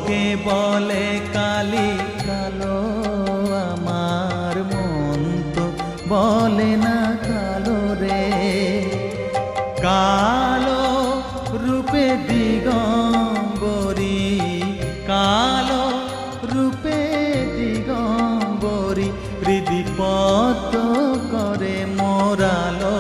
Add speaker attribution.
Speaker 1: লোকে বলে কালি কালো, আমার মন তো বলে না কালো রে। কালো রূপে দিগম্বরী, কালো রূপে দিগম্বরী, হৃদি পদ্ম করে মোরালো